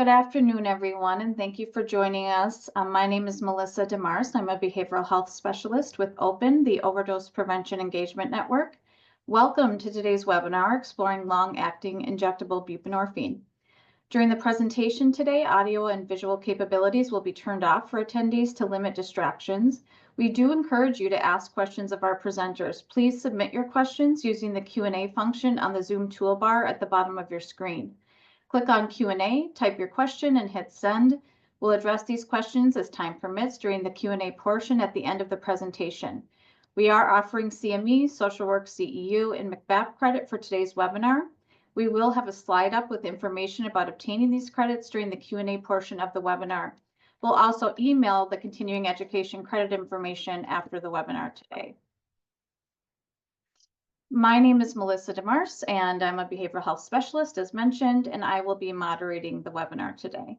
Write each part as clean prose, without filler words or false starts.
Good afternoon, everyone, and thank you for joining us. My name is Melissa DeMars. I'm a behavioral health specialist with OPEN, the Overdose Prevention Engagement Network. Welcome to today's webinar, Exploring Long-Acting Injectable Buprenorphine. During the presentation today, audio and visual capabilities will be turned off for attendees to limit distractions. We do encourage you to ask questions of our presenters. Please submit your questions using the Q&A function on the Zoom toolbar at the bottom of your screen. Click on Q&A, type your question, and hit send. We'll address these questions as time permits during the Q&A portion at the end of the presentation. We are offering CME, Social Work CEU, and McBath credit for today's webinar. We will have a slide up with information about obtaining these credits during the Q&A portion of the webinar. We'll also email the continuing education credit information after the webinar today. My name is Melissa DeMars, and I'm a behavioral health specialist, as mentioned, and I will be moderating the webinar today.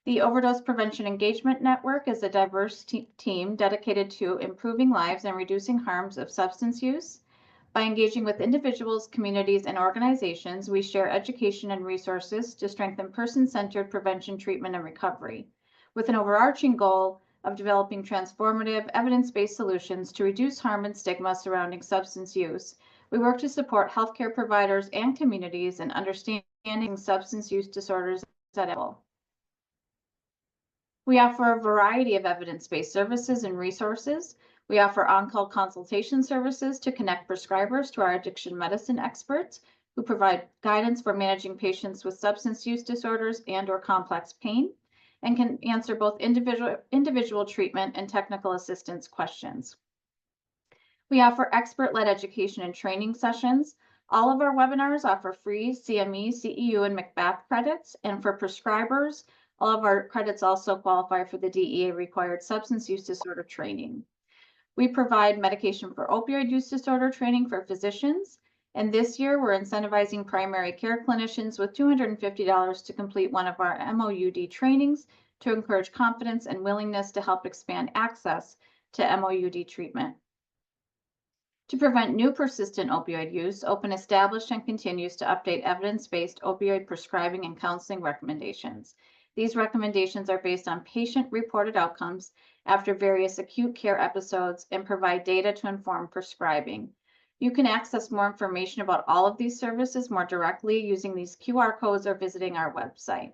The Overdose Prevention Engagement Network is a diverse team dedicated to improving lives and reducing harms of substance use. By engaging with individuals, communities, and organizations, we share education and resources to strengthen person-centered prevention, treatment, and recovery, with an overarching goal of developing transformative, evidence-based solutions to reduce harm and stigma surrounding substance use. We work to support healthcare providers and communities in understanding substance use disorders at all. We offer a variety of evidence-based services and resources. We offer on-call consultation services to connect prescribers to our addiction medicine experts who provide guidance for managing patients with substance use disorders and/or complex pain, and can answer both individual treatment and technical assistance questions. We offer expert-led education and training sessions. All of our webinars offer free CME, CEU, and McBath credits, and for prescribers, all of our credits also qualify for the DEA required substance use disorder training. We provide medication for opioid use disorder training for physicians, and this year we're incentivizing primary care clinicians with $250 to complete one of our MOUD trainings to encourage confidence and willingness to help expand access to MOUD treatment. To prevent new persistent opioid use, OPEN established and continues to update evidence-based opioid prescribing and counseling recommendations. These recommendations are based on patient-reported outcomes after various acute care episodes and provide data to inform prescribing. You can access more information about all of these services more directly using these QR codes or visiting our website.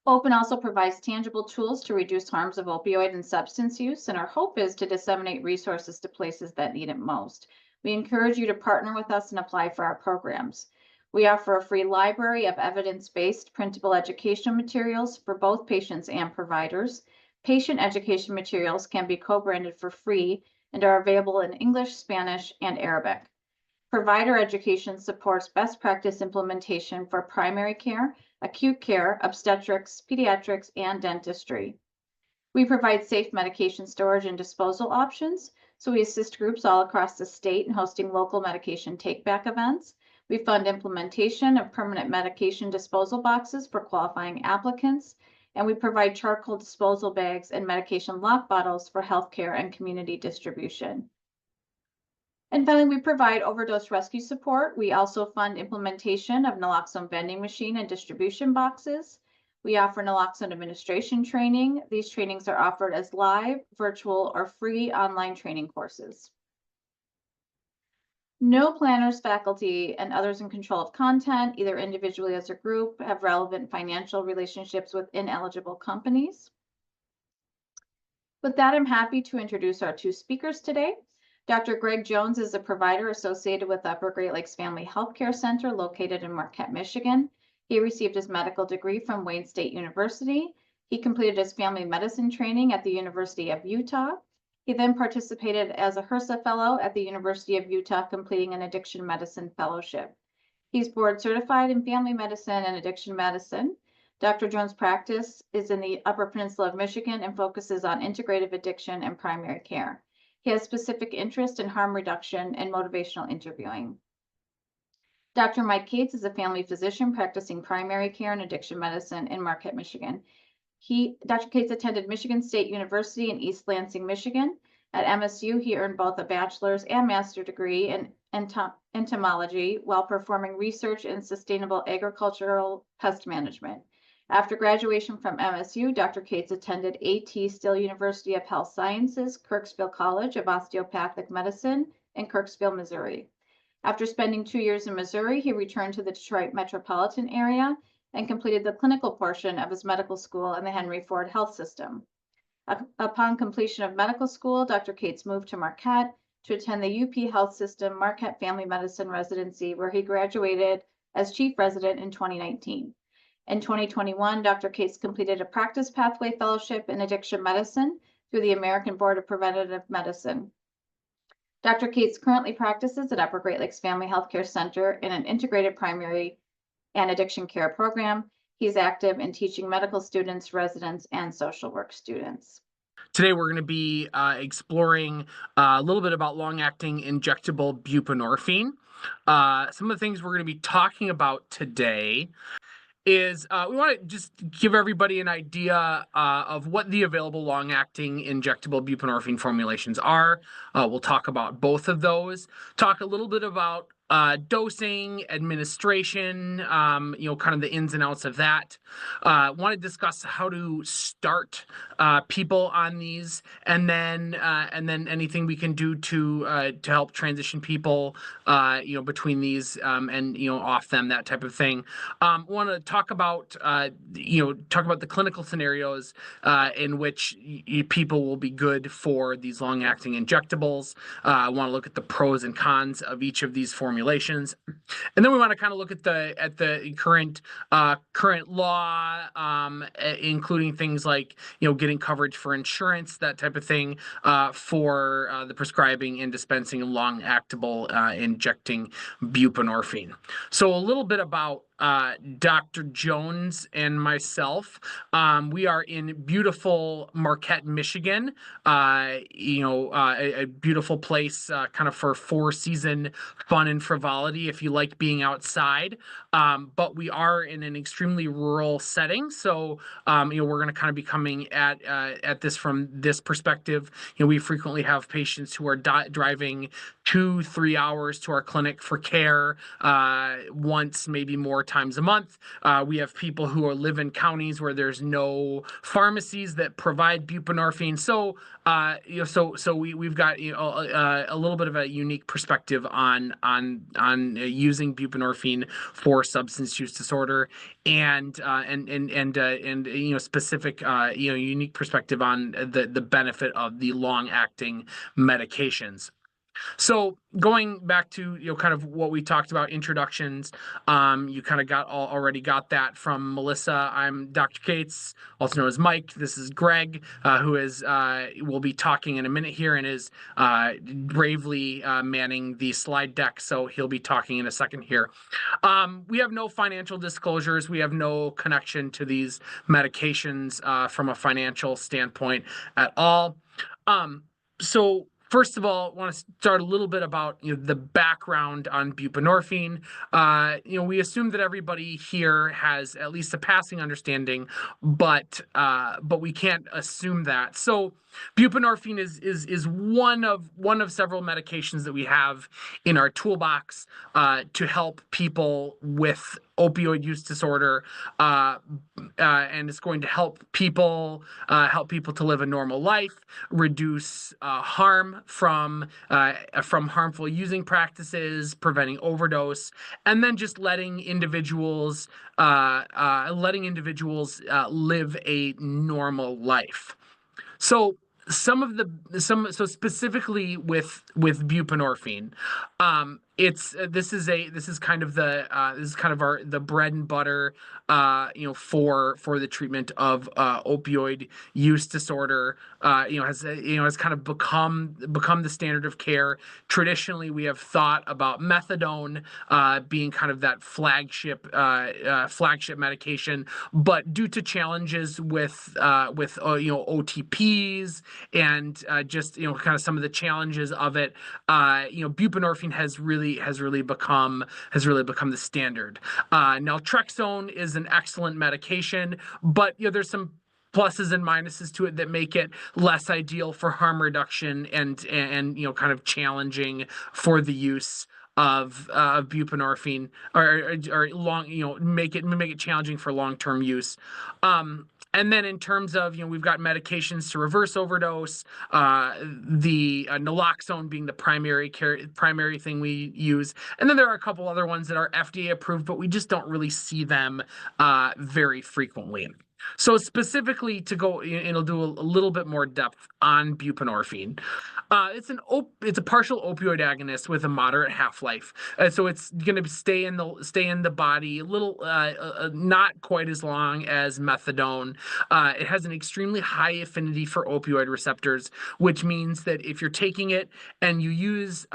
OPEN also provides tangible tools to reduce harms of opioid and substance use, and our hope is to disseminate resources to places that need it most. We encourage you to partner with us and apply for our programs. We offer a free library of evidence-based printable educational materials for both patients and providers. Patient education materials can be co-branded for free and are available in English, Spanish, and Arabic. Provider education supports best practice implementation for primary care, acute care, obstetrics, pediatrics, and dentistry. We provide safe medication storage and disposal options, so we assist groups all across the state in hosting local medication take-back events. We fund implementation of permanent medication disposal boxes for qualifying applicants, and we provide charcoal disposal bags and medication lock bottles for healthcare and community distribution. And finally, we provide overdose rescue support. We also fund implementation of naloxone vending machine and distribution boxes. We offer naloxone administration training. These trainings are offered as live, virtual, or free online training courses. No planners, faculty, and others in control of content, either individually as a group, have relevant financial relationships with ineligible companies. With that, I'm happy to introduce our two speakers today. Dr. Greg Jones is a provider associated with Upper Great Lakes Family Healthcare Center located in Marquette, Michigan. He received his medical degree from Wayne State University. He completed his family medicine training at the University of Utah. He then participated as a HRSA fellow at the University of Utah, completing an addiction medicine fellowship. He's board certified in family medicine and addiction medicine. Dr. Jones' practice is in the Upper Peninsula of Michigan and focuses on integrative addiction and primary care. He has specific interest in harm reduction and motivational interviewing. Dr. Mike Cates is a family physician practicing primary care and addiction medicine in Marquette, Michigan. Dr. Cates attended Michigan State University in East Lansing, Michigan. At MSU, he earned both a bachelor's and master's degree and entomology while performing research in sustainable agricultural pest management. After graduation from MSU, Dr. Cates attended A.T. Still University of Health Sciences, Kirksville College of Osteopathic Medicine in Kirksville, Missouri. After spending 2 years in Missouri, he returned to the Detroit metropolitan area and completed the clinical portion of his medical school in the Henry Ford Health System. Upon completion of medical school, Dr. Cates moved to Marquette to attend the UP Health System Marquette Family Medicine Residency, where he graduated as chief resident in 2019. In 2021, Dr. Cates completed a practice pathway fellowship in addiction medicine through the American Board of Preventative Medicine. Dr. Cates currently practices at Upper Great Lakes Family Healthcare Center in an integrated primary and addiction care program. He's active in teaching medical students, residents, and social work students. Today, we're going to be exploring a little bit about long-acting injectable buprenorphine. Some of the things we're going to be talking about today is we want to just give everybody an idea of what the available long-acting injectable buprenorphine formulations are. We'll talk about both of those, talk a little bit about dosing, administration, kind of the ins and outs of that. Want to discuss how to start people on these, and then anything we can do to help transition people, between these and off them, that type of thing. Want to talk about the clinical scenarios in which people will be good for these long-acting injectables. I want to look at the pros and cons of each of these formulations, and then we want to kind of look at the current law, including things like getting coverage for insurance, that type of thing, for the prescribing and dispensing of long-actable injecting buprenorphine. So a little bit about Dr. Jones and myself. We are in beautiful Marquette, Michigan. A beautiful place, kind of for four-season fun and frivolity if you like being outside. But we are in an extremely rural setting, so we're going to kind of be coming at this from this perspective. We frequently have patients who are driving 2-3 hours to our clinic for care once, maybe more times a month. We have people who live in counties where there's no pharmacies that provide buprenorphine. So we've got a little bit of a unique perspective on using buprenorphine for substance use disorder, and specific unique perspective on the benefit of the long-acting medications. So going back to kind of what we talked about, introductions, you kind of already got that from Melissa. I'm Dr. Cates, also known as Mike. This is Greg, who will be talking in a minute here and is bravely manning the slide deck. So he'll be talking in a second here. We have no financial disclosures. We have no connection to these medications from a financial standpoint at all. So first of all, I want to start a little bit about the background on buprenorphine. We assume that everybody here has at least a passing understanding, but we can't assume that. So buprenorphine is one of several medications that we have in our toolbox to help people with opioid use disorder, and it's going to help people to live a normal life, reduce harm from harmful using practices, preventing overdose, and then just letting individuals live a normal life. So specifically with buprenorphine, this is kind of the bread and butter, for the treatment of opioid use disorder. Has kind of become the standard of care. Traditionally, we have thought about methadone being kind of that flagship medication, but due to challenges with OTPs and just kind of some of the challenges of it, buprenorphine has really become the standard. Naltrexone is an excellent medication, but there's some pluses and minuses to it that make it less ideal for harm reduction and kind of challenging for the use buprenorphine, or long, make it challenging for long-term use. And then in terms of, we've got medications to reverse overdose, the naloxone being the primary thing we use. And then there are a couple other ones that are FDA approved, but we just don't really see them very frequently. So specifically to go, it'll do a little bit more depth on buprenorphine. It's a partial opioid agonist with a moderate half-life. So it's going to stay in the body a little, not quite as long as methadone. It has an extremely high affinity for opioid receptors, which means that if you're taking it and you use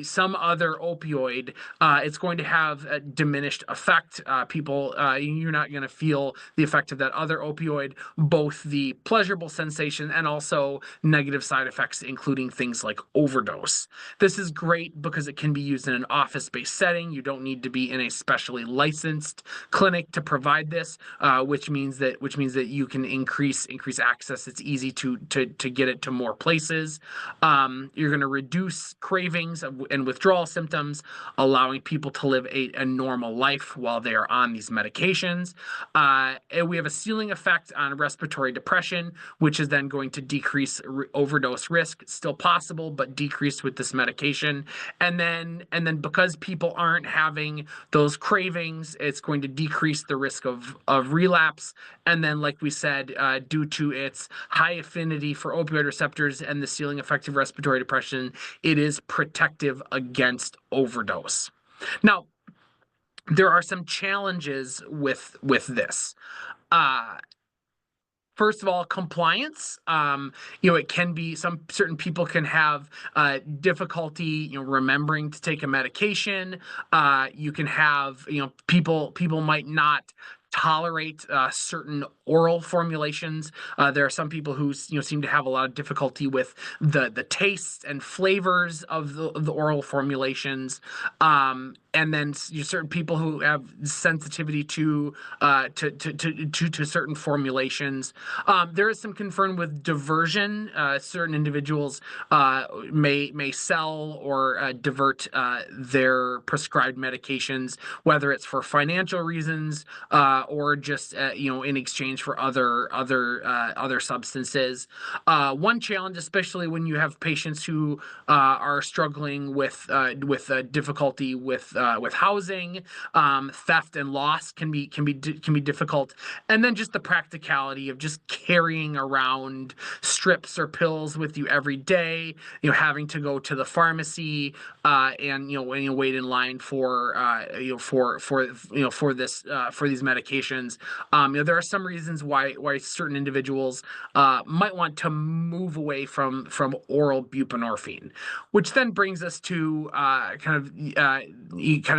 some other opioid, it's going to have a diminished effect. You're not going to feel the effect of that other opioid, both the pleasurable sensation and also negative side effects, including things like overdose. This is great because it can be used in an office-based setting. You don't need to be in a specially licensed clinic to provide this, which means that you can increase access. It's easy to get it to more places. You're going to reduce cravings and withdrawal symptoms, allowing people to live a normal life while they are on these medications. And we have a ceiling effect on respiratory depression, which is then going to decrease overdose risk. It's still possible, but decreased with this medication. And then because people aren't having those cravings, it's going to decrease the risk of relapse. And then, like we said, due to its high affinity for opioid receptors and the ceiling effect of respiratory depression, it is protective against overdose. Now, there are some challenges with this. First of all, compliance. It can be certain people can have difficulty, remembering to take a medication. You can have, people might not tolerate certain oral formulations. There are some people who seem to have a lot of difficulty with the tastes and flavors of the oral formulations. And then certain people who have sensitivity to certain formulations. There is some concern with diversion. Certain individuals may sell or divert their prescribed medications, whether it's for financial reasons or just in exchange for other substances. One challenge, especially when you have patients who are struggling with difficulty with housing, theft and loss can be difficult, and then just the practicality of just carrying around strips or pills with you every day, having to go to the pharmacy and when you wait in line for these medications. There are some reasons why certain individuals might want to move away from oral buprenorphine, which then brings us to kind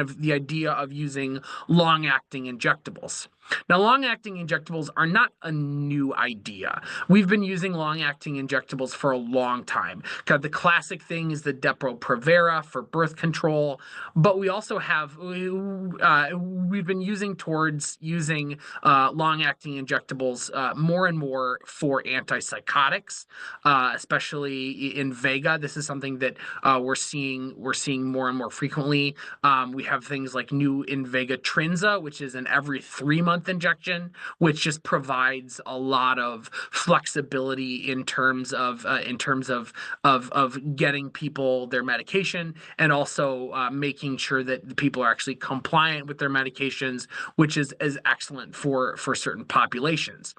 of the idea of using long-acting injectables. Now, long-acting injectables are not a new idea. We've been using long-acting injectables for a long time. The classic thing is the Depo-Provera for birth control, but we also have we've been using long-acting injectables more and more for antipsychotics, especially in Vega. This is something that we're seeing more and more frequently. We have things like new Invega Trinza, which is an every 3-month injection, which just provides a lot of flexibility in terms of getting people their medication, and also making sure that people are actually compliant with their medications, which is excellent for certain populations.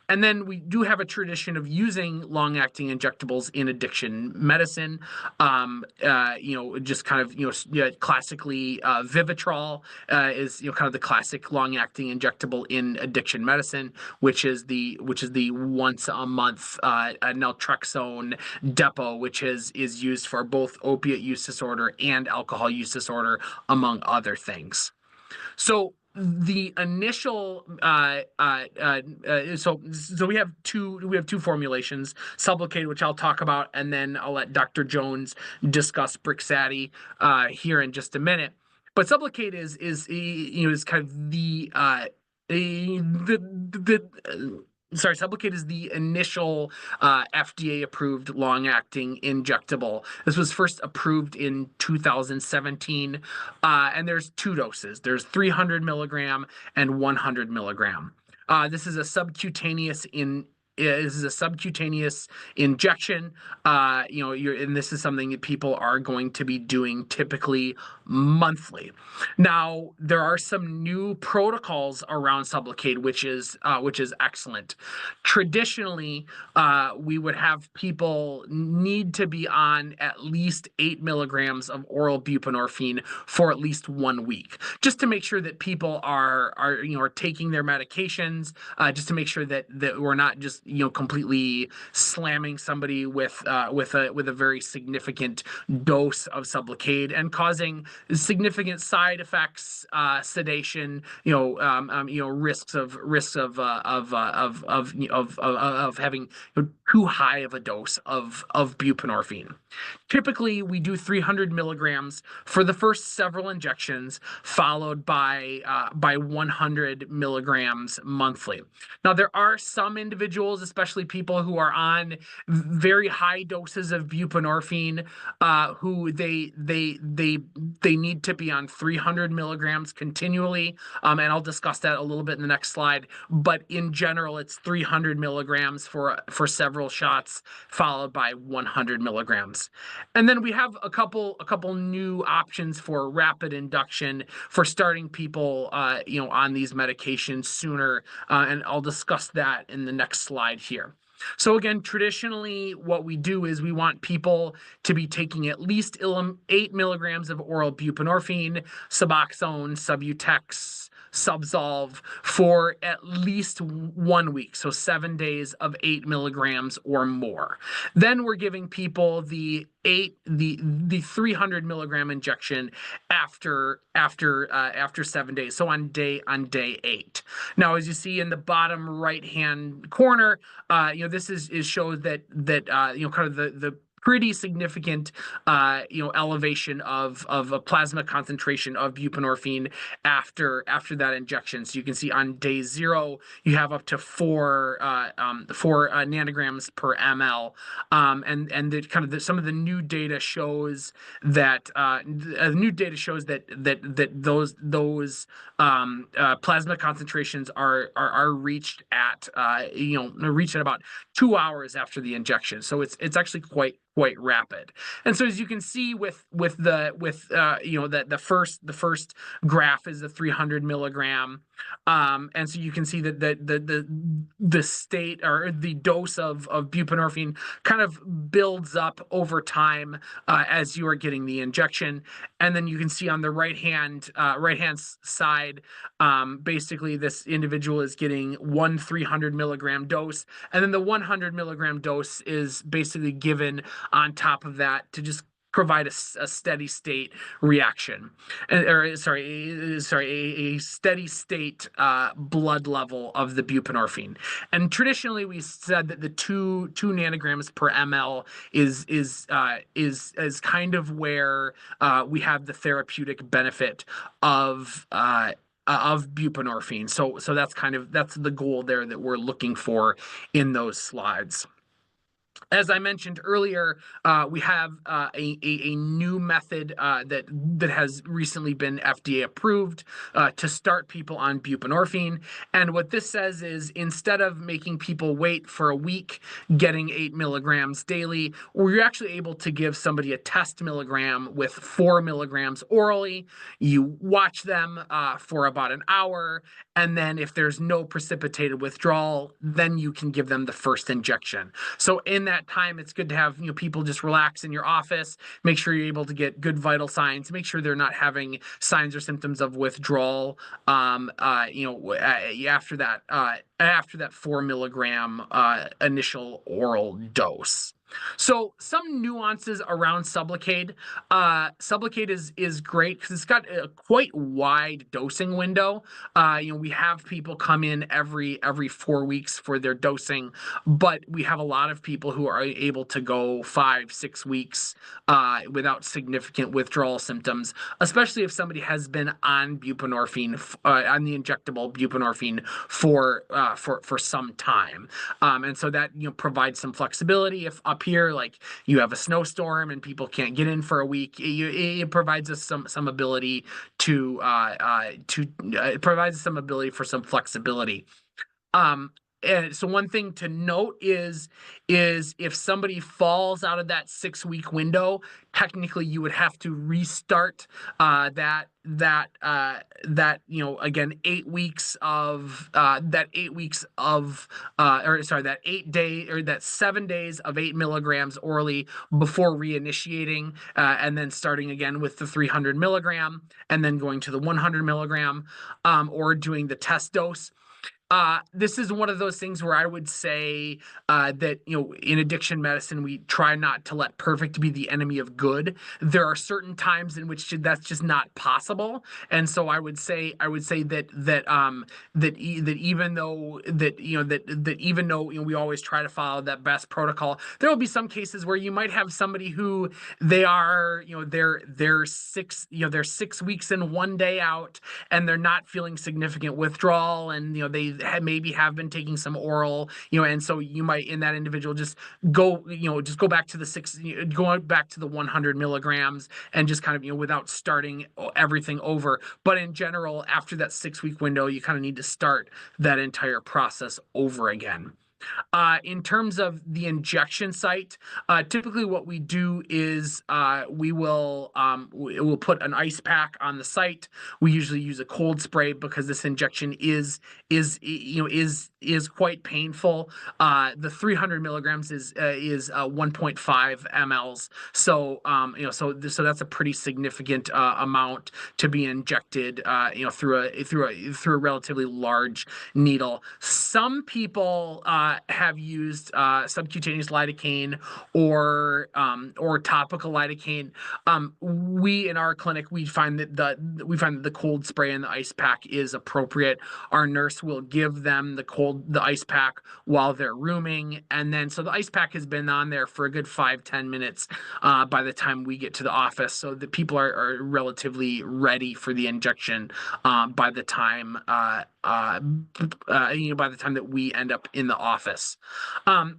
And then we do have a tradition of using long-acting injectables in addiction medicine. Just kind of classically, Vivitrol is kind of the classic long-acting injectable in addiction medicine, which is the once a month naltrexone depot, which is used for both opiate use disorder and alcohol use disorder, among other things. So the initial so we have two formulations, Sublocade, which I'll talk about, and then I'll let Dr. Jones discuss Brixadi here in just a minute. But Sublocade is kind of the Sublocade is the initial FDA-approved long-acting injectable. This was first approved in 2017, and there's two doses. There's 300 milligram and 100 milligram. This is a subcutaneous injection. And this is something that people are going to be doing typically monthly. Now, there are some new protocols around Sublocade, which is excellent. Traditionally, we would have people need to be on at least 8 milligrams of oral buprenorphine for at least 1 week, just to make sure that people are taking their medications, just to make sure that we're not just completely slamming somebody with a very significant dose of Sublocade and causing significant side effects, sedation, risks of having too high of a dose of buprenorphine. Typically, we do 300 milligrams for the first several injections, followed by 100 milligrams monthly. Now, there are some individuals, especially people who are on very high doses of buprenorphine, who they need to be on 300 milligrams continually, and I'll discuss that a little bit in the next slide. But in general, it's 300 milligrams for several shots, followed by 100 milligrams. And then we have a couple new options for rapid induction for starting people on these medications sooner, and I'll discuss that in the next slide here. So again, traditionally, what we do is we want people to be taking at least 8 milligrams of oral buprenorphine, Suboxone, Subutex, Subzolve for at least 1 week, so 7 days of 8 milligrams or more. Then we're giving people the 300 milligram injection after 7 days, so on day 8. Now, as you see in the bottom right hand corner, this shows that kind of the pretty significant elevation of a plasma concentration of buprenorphine after that injection. So you can see on day 0 you have up to 4 nanograms per ml, and some of the new data shows that those plasma concentrations are reached at about 2 hours after the injection. So it's actually quite rapid. And so as you can see with the first graph is the 300 milligram, and so you can see that the state or the dose of buprenorphine kind of builds up over time as you are getting the injection. And then you can see on the right hand side, basically this individual is getting one 300 milligram dose, and then the 100 milligram dose is basically given on top of that to just provide a steady state reaction, a steady state blood level of the buprenorphine. And traditionally, we said that the 2 nanograms per ml is kind of where we have the therapeutic benefit of buprenorphine. So that's the goal there that we're looking for in those slides. As I mentioned earlier, we have a new method that has recently been FDA approved to start people on buprenorphine. And what this says is, instead of making people wait for a week getting 8 milligrams daily, we're actually able to give somebody a test milligram with 4 milligrams orally. You watch them for about an hour, and then if there's no precipitated withdrawal, then you can give them the first injection. So in that time, it's good to have people just relax in your office, make sure you're able to get good vital signs, make sure they're not having signs or symptoms of withdrawal after that 4 milligram initial oral dose. So some nuances around Sublocade. Sublocade is great because it's got a quite wide dosing window. We have people come in every 4 weeks for their dosing, but we have a lot of people who are able to go 5, 6 weeks without significant withdrawal symptoms, especially if somebody has been on buprenorphine, on the injectable buprenorphine for some time. And so that provides some flexibility. If up here, like you have a snowstorm and people can't get in for a week, it provides us some ability it provides some ability for some flexibility. And so one thing to note is if somebody falls out of that 6 week window, technically you would have to restart again 8 weeks of that 8 day or that 7 days of 8 milligrams orally before reinitiating, and then starting again with the 300 milligram and then going to the 100 milligram, or doing the test dose. This is one of those things where I would say that, in addiction medicine, we try not to let perfect be the enemy of good. There are certain times in which that's just not possible. And so I would say that even though we always try to follow that best protocol, there will be some cases where you might have somebody who they're 6 weeks in, 1 day out, and they're not feeling significant withdrawal, and they maybe have been taking some oral, and so you might, in that individual, just go back to the 100 milligrams and just kind of, without starting everything over. But in general, after that 6 week window, you kind of need to start that entire process over again. In terms of the injection site, typically what we do is we'll put an ice pack on the site. We usually use a cold spray because this injection is quite painful. The 300 milligrams is 1.5 mLs. So that's a pretty significant amount to be injected through a relatively large needle. Some people have used subcutaneous lidocaine or topical lidocaine. We in our clinic, we find that the cold spray and the ice pack is appropriate. Our nurse will give them the ice pack while they're rooming, and then so the ice pack has been on there for a good 5-10 minutes by the time we get to the office, so the people are relatively ready for the injection by the time that we end up in the office.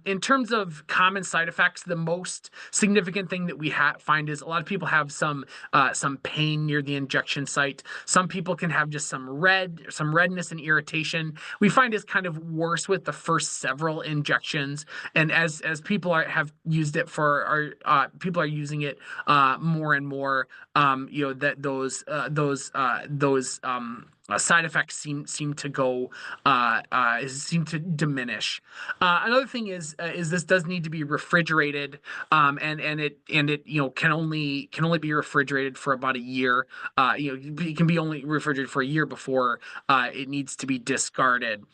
In terms of common side effects, the most significant thing that we find is a lot of people have some pain near the injection site. Some people can have just some redness and irritation. We find it's kind of worse with the first several injections, and as people have used it people are using it more and more. That those side effects seem to diminish. Another thing is this does need to be refrigerated, and it can only be refrigerated for about a year. It can be only refrigerated for a year before it needs to be discarded.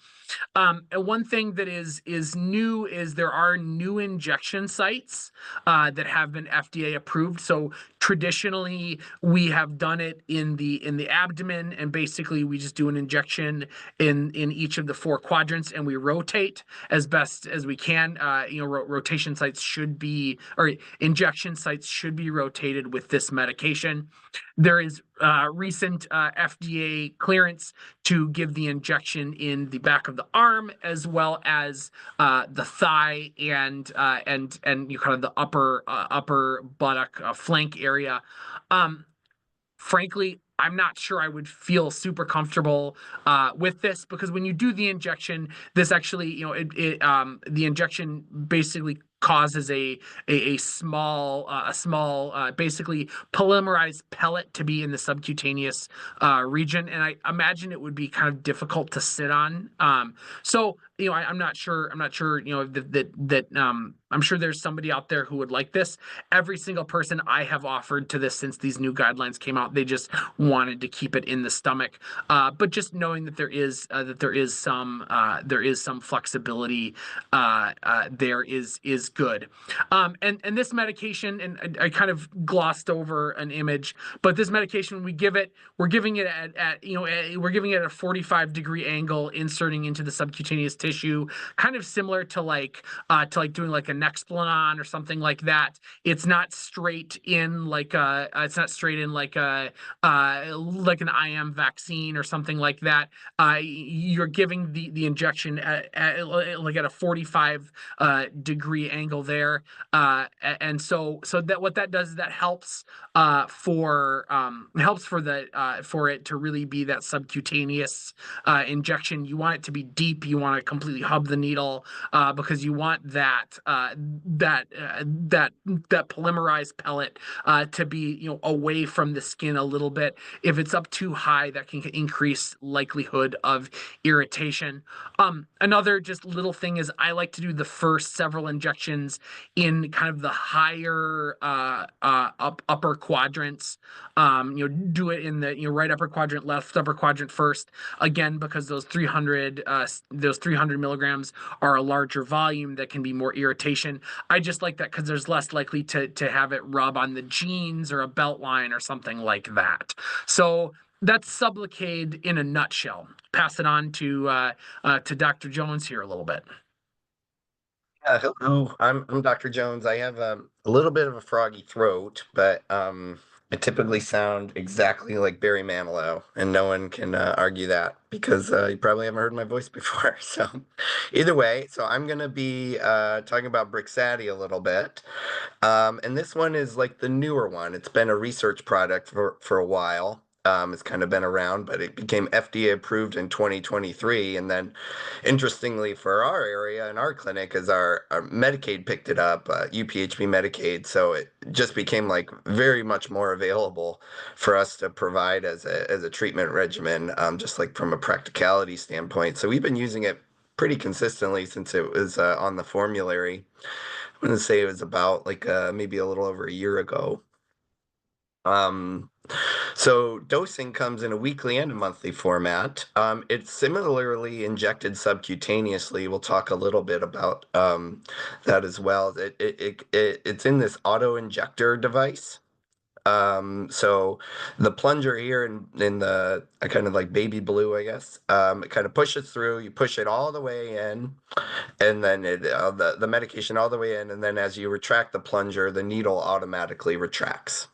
And one thing that is new is there are new injection sites that have been FDA approved. So traditionally, we have done it in the abdomen, and basically we just do an injection in each of the 4 quadrants, and we rotate as best as we can. Rotation sites should be, or injection sites should be rotated with this medication. There is recent FDA clearance to give the injection in the back of the arm, as well as the thigh and kind of the upper buttock flank area. Frankly, I'm not sure I would feel super comfortable with this, because when you do the injection, this actually, the injection basically causes a small basically polymerized pellet to be in the subcutaneous region, and I imagine it would be kind of difficult to sit on. So I'm not sure that I'm sure there's somebody out there who would like this. Every single person I have offered to this since these new guidelines came out, they just wanted to keep it in the stomach. But just knowing that there is some flexibility there is good. And this medication, and I kind of glossed over an image, but this medication we're giving it we're giving it at a 45-degree angle, inserting into the subcutaneous tissue, kind of similar to like doing like a Nexplanon or something like that. It's not straight in like like an IM vaccine or something like that. You're giving the injection like at a 45 degree angle there. And so that what that does is that helps for it to really be that subcutaneous injection. You want it to be deep. You want to completely hub the needle because you want that polymerized pellet to be away from the skin a little bit. If it's up too high, that can increase likelihood of irritation. Another just little thing is I like to do the first several injections in kind of the higher upper quadrants. Do it in the right upper quadrant, left upper quadrant first. Again, because those 300 milligrams are a larger volume that can be more irritation. I just like that because there's less likely to have it rub on the jeans or a belt line or something like that. So that's Sublocade in a nutshell. Pass it on to Dr. Jones here a little bit. Hello, I'm Dr. Jones. I have a little bit of a froggy throat, but I typically sound exactly like Barry Manilow, and no one can argue that because you probably haven't heard my voice before. So, either way, so I'm gonna be talking about Brixadi a little bit, and this one is like the newer one. It's been a research product for a while. It's kind of been around, but it became FDA approved in 2023. And then, interestingly, for our area and our clinic, as our Medicaid picked it up, UPHB Medicaid, so it just became like very much more available for us to provide as a treatment regimen, just like from a practicality standpoint. So we've been using it pretty consistently since it was on the formulary. I'm going to say it was about like maybe a little over a year ago. Um, so dosing comes in a weekly and a monthly format. It's similarly injected subcutaneously. We'll talk a little bit about that as well. It's in this auto injector device. So the plunger here in the kind of like baby blue, I guess, it kind of pushes through. You push it all the way in, and then the medication all the way in, and then as you retract the plunger, the needle automatically retracts.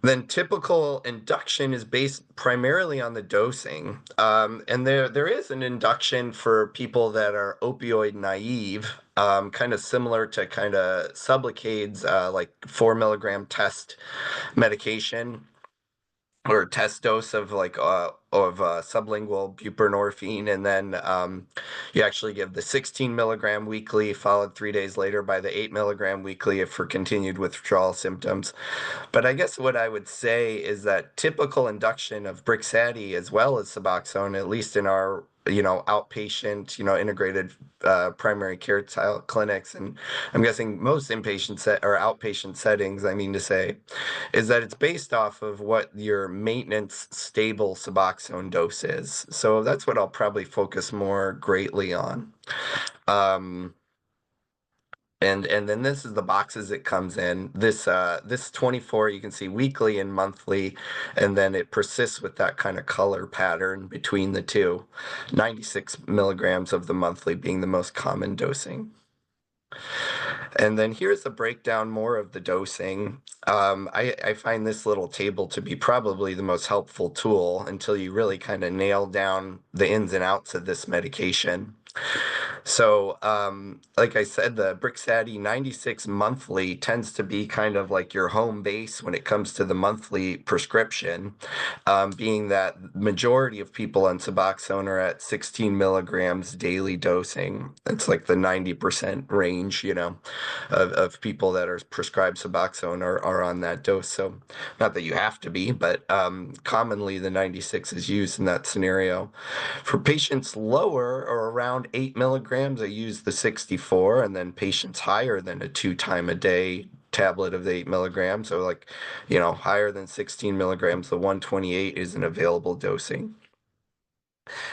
Then typical induction is based primarily on the dosing. And there is an induction for people that are opioid naive, kind of similar to kind of Sublocade's like 4 milligram test medication or test dose of like sublingual buprenorphine, and then you actually give the 16 milligram weekly, followed 3 days later by the 8 milligram weekly for continued withdrawal symptoms. But I guess what I would say is that typical induction of Brixadi as well as Suboxone, at least in our outpatient, integrated primary care style clinics, and I'm guessing most inpatient or outpatient settings, I mean to say, is that it's based off of what your maintenance stable Suboxone dose is. So that's what I'll probably focus more greatly on. And then this is the boxes it comes in. This 24 you can see weekly and monthly, and then it persists with that kind of color pattern between the two. 96 milligrams of the monthly being the most common dosing. And then here's a breakdown more of the dosing. I find this little table to be probably the most helpful tool until you really kind of nail down the ins and outs of this medication. So, like I said, the Brixadi 96 monthly tends to be kind of like your home base when it comes to the monthly prescription, being that majority of people on Suboxone are at 16 milligrams daily dosing. It's like the 90% range, of people that are prescribed Suboxone are on that dose. So, not that you have to be, but commonly the 96 is used in that scenario. For patients lower or around 8 milligrams milligrams, I use the 64, and then patients higher than a 2-time-a-day tablet of the 8 milligrams, so like, higher than 16 milligrams, the 128 is an available dosing.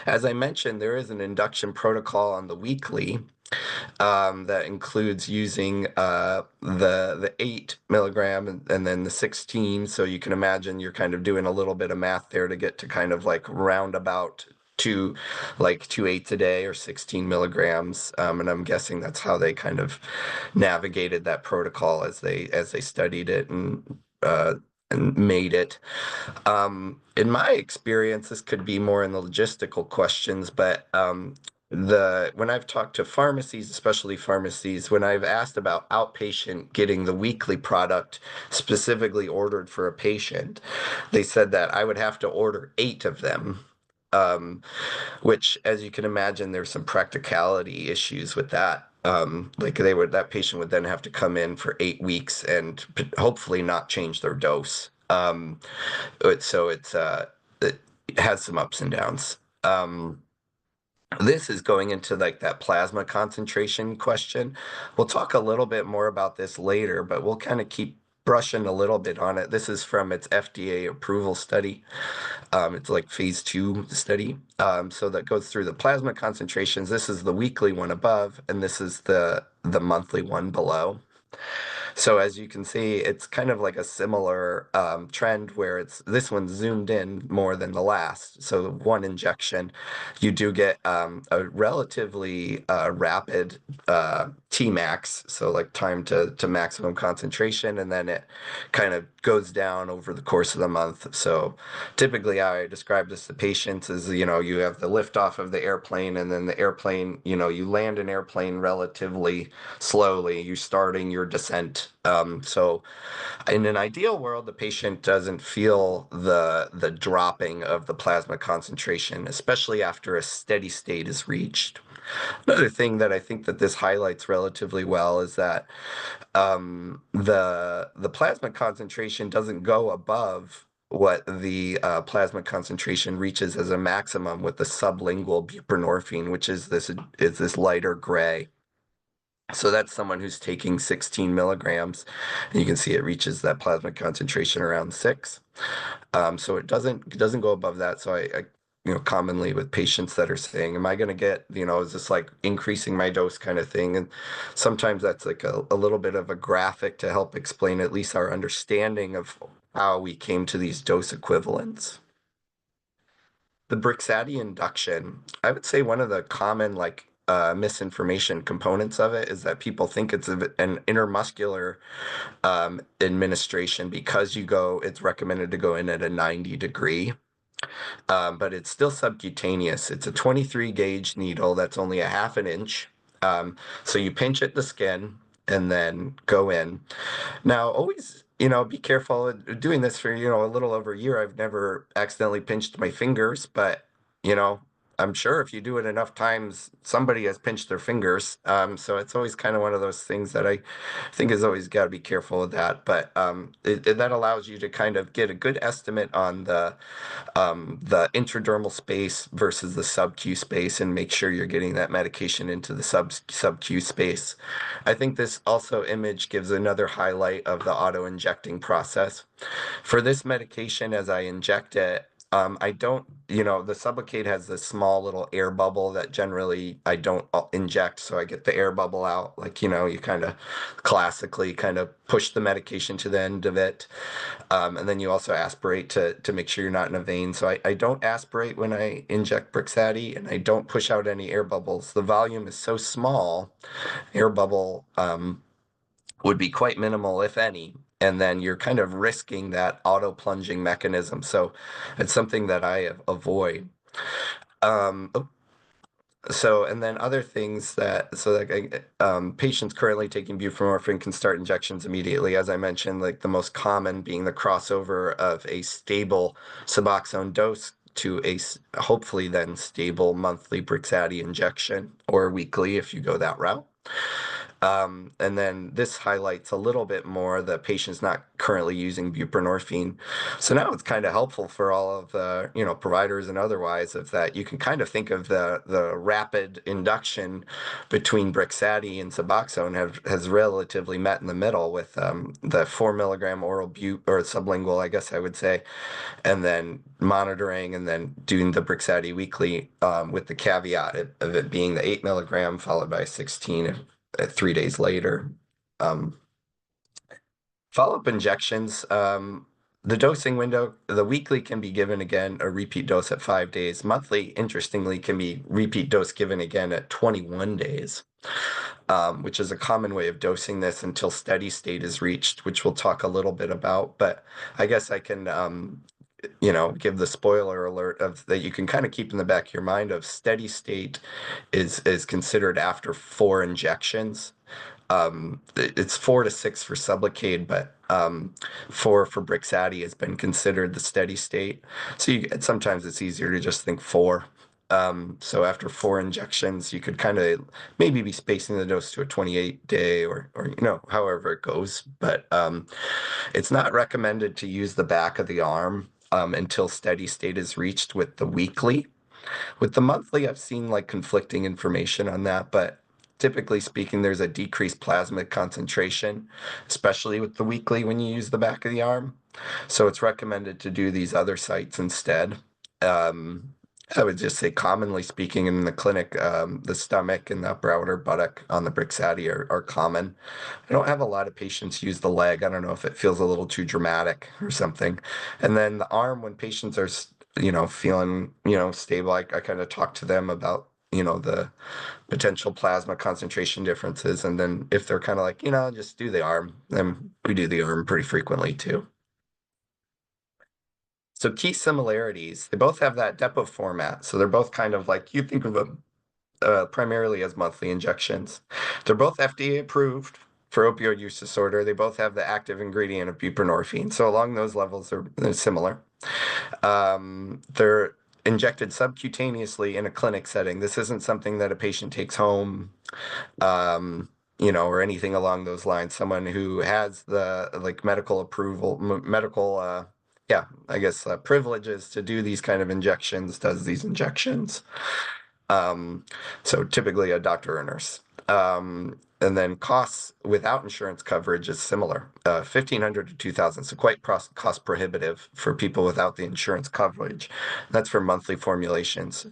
As I mentioned, there is an induction protocol on the weekly that includes using the 8 milligram and then the 16. So you can imagine you're kind of doing a little bit of math there to get to kind of like roundabout two 8s a day or 16 milligrams. And I'm guessing that's how they kind of navigated that protocol as they studied it and made it. In my experience, this could be more in the logistical questions, but when I've talked to pharmacies, especially pharmacies, when I've asked about outpatient getting the weekly product specifically ordered for a patient, they said that I would have to order 8 of them. Which, as you can imagine, there's some practicality issues with that. That patient would then have to come in for 8 weeks and hopefully not change their dose. It has some ups and downs. This is going into like that plasma concentration question. We'll talk a little bit more about this later, but we'll kind of keep brushing a little bit on it. This is from its FDA approval study. It's like phase 2 study. So that goes through the plasma concentrations. This is the weekly one above, and this is the monthly one below. So as you can see, it's kind of like a similar trend where this one's zoomed in more than the last. So one injection, you do get a relatively rapid Tmax, so like time to maximum concentration, and then it kind of goes down over the course of the month. So typically I describe this to patients as, you have the liftoff of the airplane, and then the airplane, you land an airplane relatively slowly. You're starting your descent. So in an ideal world, the patient doesn't feel the dropping of the plasma concentration, especially after a steady state is reached. Another thing that I think that this highlights relatively well is that the plasma concentration doesn't go above what the plasma concentration reaches as a maximum with the sublingual buprenorphine, which is this lighter gray. So that's someone who's taking 16 milligrams, and you can see it reaches that plasma concentration around 6. So it doesn't go above that. So I commonly with patients that are saying, am I going to get, is this like increasing my dose kind of thing? And sometimes that's like a little bit of a graphic to help explain at least our understanding of how we came to these dose equivalents. The Brixadi induction, I would say one of the common misinformation components of it is that people think it's an intermuscular administration because it's recommended to go in at a 90-degree. But it's still subcutaneous. It's a 23 gauge needle that's only a 1/2 inch. So you pinch at the skin and then go in. Now, always, be careful doing this for, a little over a year. I've never accidentally pinched my fingers, but, I'm sure if you do it enough times, somebody has pinched their fingers. So it's always kind of one of those things that I think is always got to be careful with that. But that allows you to kind of get a good estimate on the intradermal space versus the sub-Q space and make sure you're getting that medication into the sub-Q space. I think this also image gives another highlight of the auto-injecting process. For this medication, as I inject it, I don't, the Sublocade has this small little air bubble that generally I don't inject, so I get the air bubble out, you kind of classically kind of push the medication to the end of it, and then you also aspirate to make sure you're not in a vein. So I don't aspirate when I inject Brixadi, and I don't push out any air bubbles. The volume is so small, air bubble would be quite minimal, if any. And then you're kind of risking that auto plunging mechanism. So it's something that I avoid. And then other things patients currently taking buprenorphine can start injections immediately. As I mentioned, like the most common being the crossover of a stable Suboxone dose to a hopefully then stable monthly Brixadi injection, or weekly if you go that route. And then this highlights a little bit more the patient's not currently using buprenorphine. So now it's kind of helpful for all of the, providers and otherwise, of that you can kind of think of the rapid induction between Brixadi and Suboxone has relatively met in the middle with the 4 milligram oral or sublingual, I guess I would say, and then monitoring and then doing the Brixadi weekly with the caveat of it being the 8 milligram followed by 16 3 days later. Follow-up injections. The dosing window, the weekly can be given again a repeat dose at 5 days. Monthly, interestingly, can be repeat dose given again at 21 days, which is a common way of dosing this until steady state is reached, which we'll talk a little bit about. But I guess I can give the spoiler alert of that you can kind of keep in the back of your mind of steady state is considered after 4 injections. It's 4 to 6 for Sublocade, but 4 for Brixadi has been considered the steady state. So sometimes it's easier to just think 4. So after 4 injections, you could kind of maybe be spacing the dose to a 28-day or however it goes. But it's not recommended to use the back of the arm until steady state is reached with the weekly. With the monthly, I've seen like conflicting information on that, but typically speaking, there's a decreased plasma concentration, especially with the weekly when you use the back of the arm. So it's recommended to do these other sites instead. I would just say, commonly speaking, in the clinic, the stomach and the upper outer buttock on the Brixadi are common. I don't have a lot of patients use the leg. I don't know if it feels a little too dramatic or something. And then the arm, when patients are, feeling, stable, I kind of talk to them about, the potential plasma concentration differences. And then if they're kind of like, just do the arm, then we do the arm pretty frequently too. So key similarities, they both have that depot format. So they're both kind of like, you think of them primarily as monthly injections. They're both FDA approved for opioid use disorder. They both have the active ingredient of buprenorphine. So along those levels, they're similar. They're injected subcutaneously in a clinic setting. This isn't something that a patient takes home, or anything along those lines. Someone who has the medical approval, privileges to do these kind of injections does these injections. So typically a doctor or nurse. And then costs without insurance coverage is similar, $1,500 to $2,000. So quite cost prohibitive for people without the insurance coverage. That's for monthly formulations.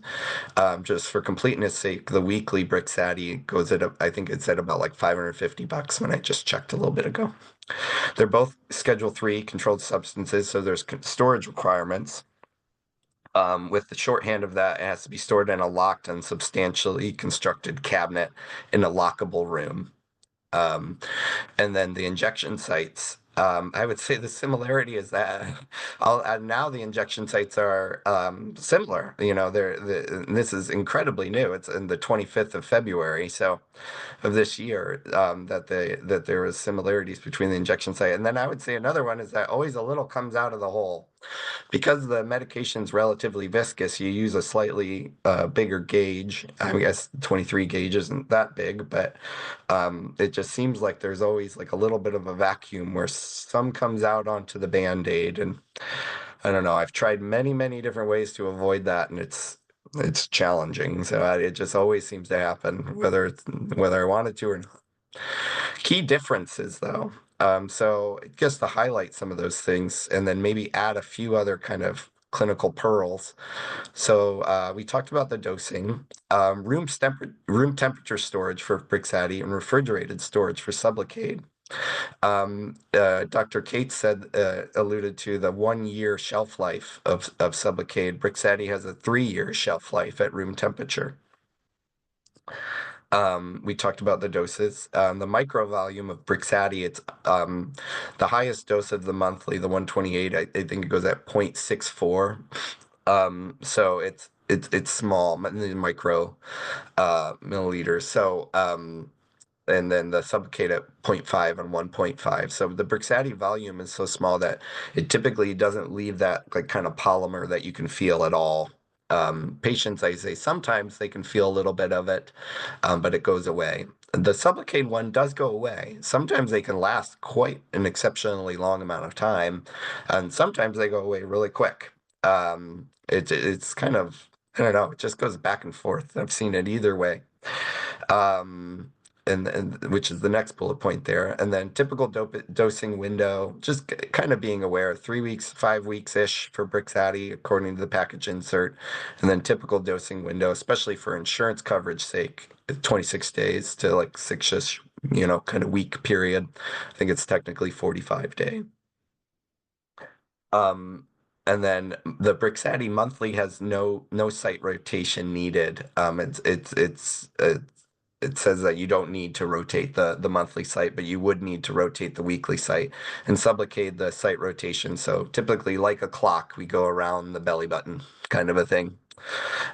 Just for completeness sake, the weekly Brixadi goes at, I think it's at about like $550 when I just checked a little bit ago. They're both Schedule 3 controlled substances, so there's storage requirements. With the shorthand of that, it has to be stored in a locked and substantially constructed cabinet in a lockable room. And then the injection sites, I would say the similarity is that now the injection sites are similar. This is incredibly new. It's in the 25th of February, so of this year, that there was similarities between the injection site. And then I would say another one is that always a little comes out of the hole. Because the medication's relatively viscous, you use a slightly bigger gauge. I guess 23 gauge isn't that big, but it just seems like there's always like a little bit of a vacuum where some comes out onto the Band-Aid. And I don't know, I've tried many, many different ways to avoid that, and it's challenging. So it just always seems to happen, whether I wanted to or not. Key differences, though. So just to highlight some of those things and then maybe add a few other kind of clinical pearls. So we talked about the dosing, room temperature storage for Brixadi and refrigerated storage for Sublocade. Dr. Cates alluded to the 1-year shelf life of Sublocade. Brixadi has a 3-year shelf life at room temperature. We talked about the doses. The micro volume of Brixadi, it's the highest dose of the monthly, the 128. I think it goes at 0.64. So it's small, micro milliliters. So and then the Sublocade at 0.5 and 1.5. So the Brixadi volume is so small that it typically doesn't leave that like kind of polymer that you can feel at all. Patients, I say, sometimes they can feel a little bit of it, but it goes away. the Sublocade one does go away. Sometimes they can last quite an exceptionally long amount of time, and sometimes they go away really quick. It's kind of, I don't know, it just goes back and forth. I've seen it either way. Um, and which is the next bullet point there. And then typical dosing window, just kind of being aware, 3 weeks, 5 weeks-ish for Brixadi, according to the package insert. And then typical dosing window, especially for insurance coverage sake, 26 days to like 6-ish, kind of week period. I think it's technically 45-day. And then the Brixadi monthly has no site rotation needed. It says that you don't need to rotate the monthly site, but you would need to rotate the weekly site. And Sublocade the site rotation. So typically, like a clock, we go around the belly button, kind of a thing.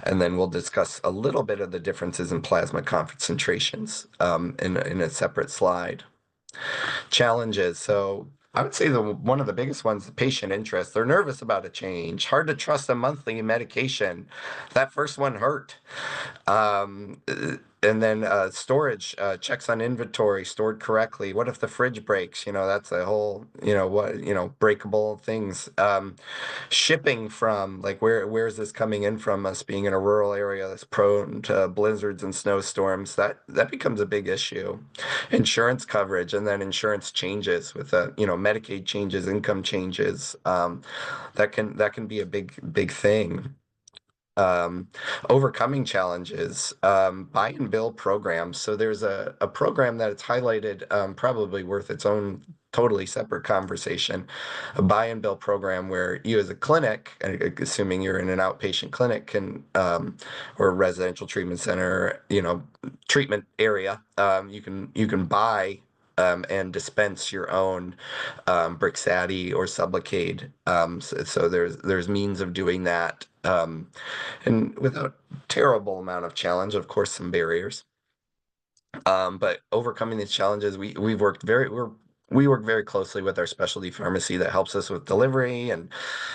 And then we'll discuss a little bit of the differences in plasma concentrations in a separate slide. Challenges. So I would say one of the biggest ones, the patient interest. They're nervous about a change. Hard to trust a monthly medication. That first one hurt. And then storage, checks on inventory, stored correctly. What if the fridge breaks? That's a whole, breakable things. Shipping from, like, where is this coming in from? Us being in a rural area that's prone to blizzards and snowstorms, that becomes a big issue. Insurance coverage, and then insurance changes with Medicaid changes, income changes. That can be a big thing. Overcoming challenges, buy and bill programs. So there's a program that it's highlighted, probably worth its own totally separate conversation, a buy and bill program where you as a clinic, assuming you're in an outpatient clinic or a residential treatment center, treatment area, you can buy and dispense your own Brixadi or Sublocade. So there's means of doing that. And without terrible amount of challenge, of course, some barriers. But overcoming these challenges, we work very closely with our specialty pharmacy that helps us with delivery and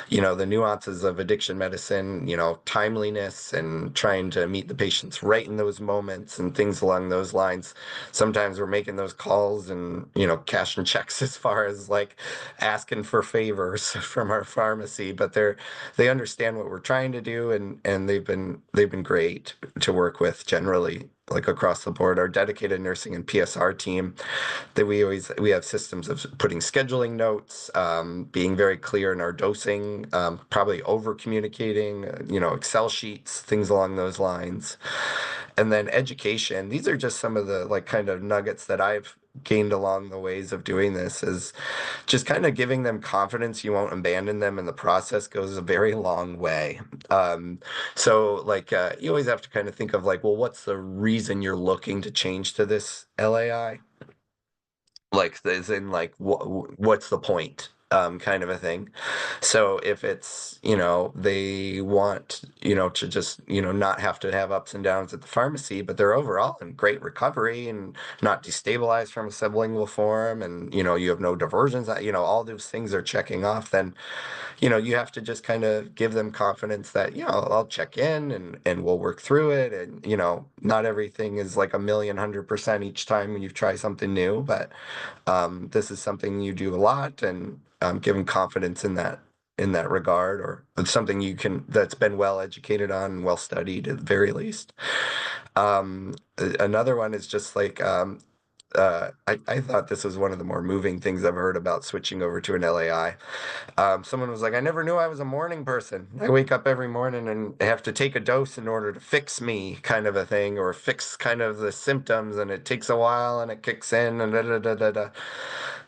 the nuances of addiction medicine, timeliness and trying to meet the patients right in those moments and things along those lines. Sometimes we're making those calls and cashing checks as far as like asking for favors from our pharmacy, but they understand what we're trying to do, and they've been great to work with generally, like across the board. Our dedicated nursing and PSR team, that we have systems of putting scheduling notes, being very clear in our dosing, probably over communicating, Excel sheets, things along those lines. And then education. These are just some of the like kind of nuggets that I've gained along the ways of doing this, is just kind of giving them confidence you won't abandon them, and the process goes a very long way. So like you always have to kind of think of like, well, what's the reason you're looking to change to this LAI? Like, as in like what's the point, kind of a thing. So if it's they want to just not have to have ups and downs at the pharmacy, but they're overall in great recovery and not destabilized from a sublingual form, and you have no diversions, that all those things are checking off, then you have to just kind of give them confidence that, I'll check in and we'll work through it. And, not everything is like 100% each time when you try something new, but this is something you do a lot, and give them confidence in that regard, or it's something that's been well educated on and well studied at the very least. Another one is just like, I thought this was one of the more moving things I've heard about switching over to an LAI. Someone was like, I never knew I was a morning person. I wake up every morning and have to take a dose in order to fix me, kind of a thing, or fix kind of the symptoms, and it takes a while and it kicks in and da da da da da.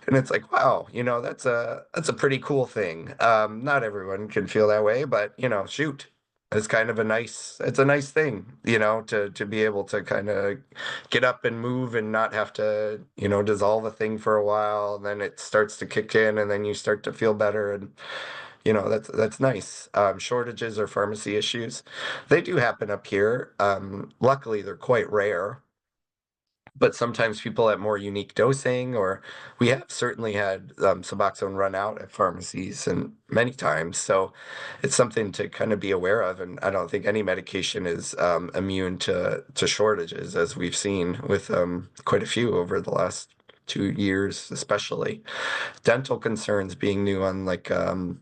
And it's like, wow, that's a pretty cool thing. Not everyone can feel that way, but shoot. It's kind of it's a nice thing, to be able to kind of get up and move and not have to, dissolve a thing for a while. And then it starts to kick in, and then you start to feel better. And, that's nice. Shortages or pharmacy issues, they do happen up here. Luckily, they're quite rare. but sometimes people have more unique dosing, or we have certainly had Suboxone run out at pharmacies and many times. So it's something to kind of be aware of. And I don't think any medication is immune to shortages, as we've seen with quite a few over the last 2 years, especially. Dental concerns being new on like a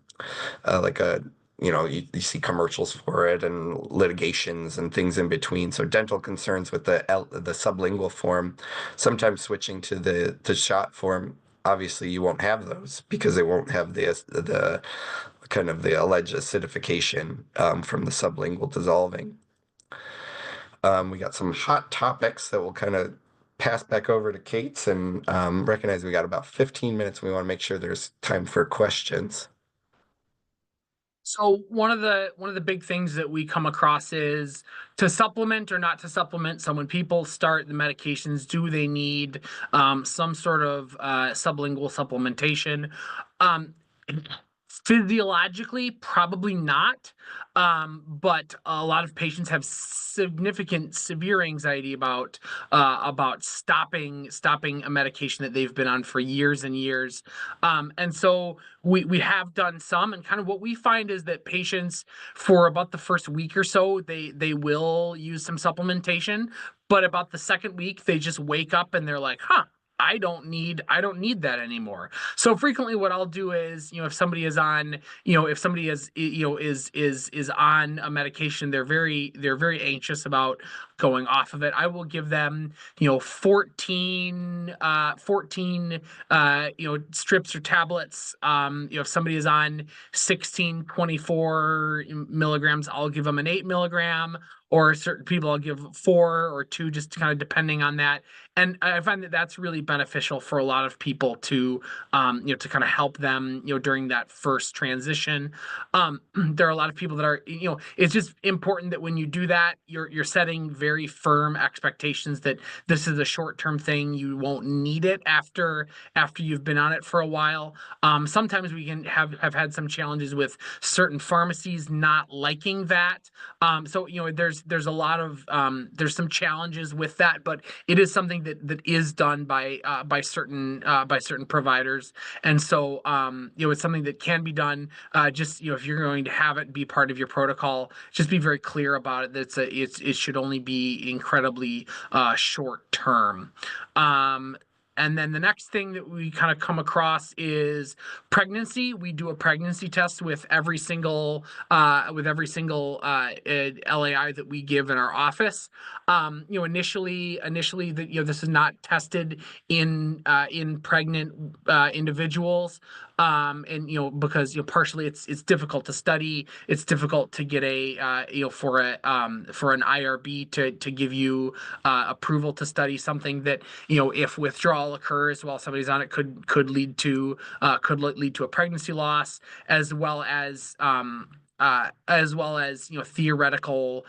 you see commercials for it and litigations and things in between. So dental concerns with the sublingual form, sometimes switching to the shot form. Obviously, you won't have those because they won't have the kind of the alleged acidification from the sublingual dissolving. We got some hot topics that we'll kind of pass back over to Kate's, and recognize we got about 15 minutes. We want to make sure there's time for questions. So one of the big things that we come across is to supplement or not to supplement. So when people start the medications, do they need some sort of sublingual supplementation? Physiologically, probably not. But a lot of patients have significant severe anxiety about stopping a medication that they've been on for years and years. And so we have done some, and kind of what we find is that patients, for about the first week or so, they will use some supplementation, but about the second week they just wake up and they're like, huh, I don't need that anymore. So frequently what I'll do is, if somebody is on, if somebody is, is on a medication, they're very anxious about going off of it. I will give them, 14 strips or tablets. If somebody is on 16, 24 milligrams, I'll give them an 8 milligram, or certain people I'll give 4 or 2, just kind of depending on that. And I find that that's really beneficial for a lot of people to, to kind of help them, during that first transition. There are a lot of people that are, it's just important that when you do that, you're setting very firm expectations that this is a short-term thing. You won't need it after you've been on it for a while. Sometimes we can have had some challenges with certain pharmacies not liking that. So there's a lot of there's some challenges with that, but it is something that is done by certain providers, and so it's something that can be done. Just if you're going to have it be part of your protocol, just be very clear about it. That it should only be incredibly short term. And then the next thing that we kind of come across is pregnancy. We do a pregnancy test with every single LAI that we give in our office. Initially, this is not tested in pregnant individuals. And because partially it's difficult to study, it's difficult to get for an IRB to give you approval to study something that if withdrawal occurs while somebody's on it could lead to a pregnancy loss, as well as theoretical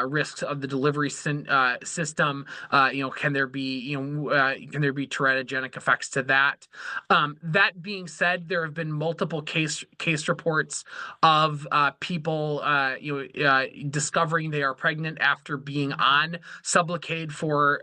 risks of the delivery system. Can there be teratogenic effects to that? That being said, there have been multiple case reports of people discovering they are pregnant after being on Sublocade for